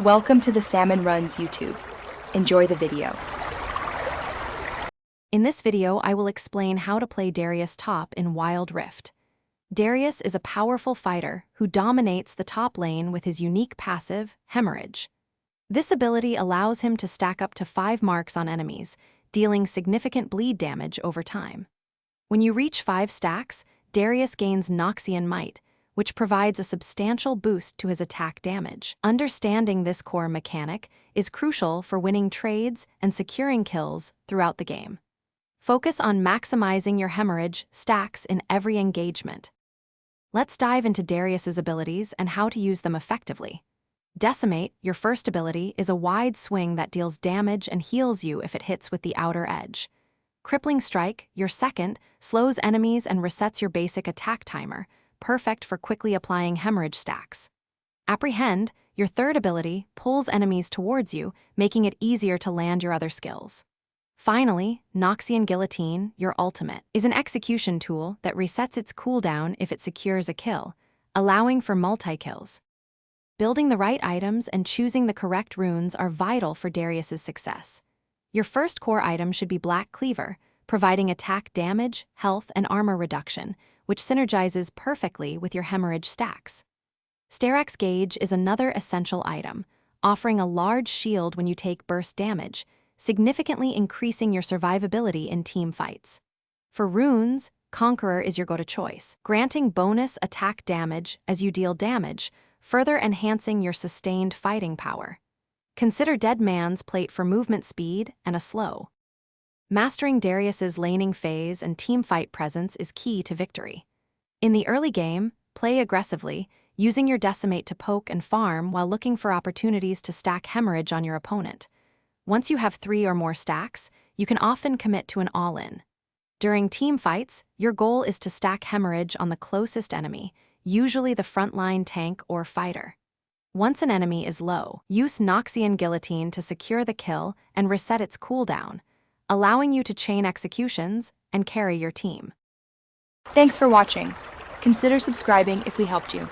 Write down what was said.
Welcome to the Salmon Runs YouTube. Enjoy the video. In this video, I will explain how to play Darius top in Wild Rift. Darius is a powerful fighter who dominates the top lane with his unique passive, Hemorrhage. This ability allows him to stack up to 5 marks on enemies, dealing significant bleed damage over time. When you reach 5 stacks, Darius gains Noxian Might, which provides a substantial boost to his attack damage. Understanding this core mechanic is crucial for winning trades and securing kills throughout the game. Focus on maximizing your Hemorrhage stacks in every engagement. Let's dive into Darius's abilities and how to use them effectively. Decimate, your first ability, is a wide swing that deals damage and heals you if it hits with the outer edge. Crippling Strike, your second, slows enemies and resets your basic attack timer, perfect for quickly applying Hemorrhage stacks. Apprehend, your third ability, pulls enemies towards you, making it easier to land your other skills. Finally, Noxian Guillotine, your ultimate, is an execution tool that resets its cooldown if it secures a kill, allowing for multi-kills. Building the right items and choosing the correct runes are vital for Darius's success. Your first core item should be Black Cleaver, providing attack damage, health, and armor reduction, which synergizes perfectly with your Hemorrhage stacks. Sterak's Gauge is another essential item, offering a large shield when you take burst damage, significantly increasing your survivability in team fights. For runes, Conqueror is your go-to choice, granting bonus attack damage as you deal damage, further enhancing your sustained fighting power. Consider Dead Man's Plate for movement speed and a slow. Mastering Darius's laning phase and teamfight presence is key to victory. In the early game, play aggressively, using your Decimate to poke and farm while looking for opportunities to stack Hemorrhage on your opponent. Once you have 3 or more stacks, you can often commit to an all-in. During team fights, your goal is to stack Hemorrhage on the closest enemy, usually the frontline tank or fighter. Once an enemy is low, use Noxian Guillotine to secure the kill and reset its cooldown, allowing you to chain executions and carry your team. Thanks for watching. Consider subscribing if we helped you.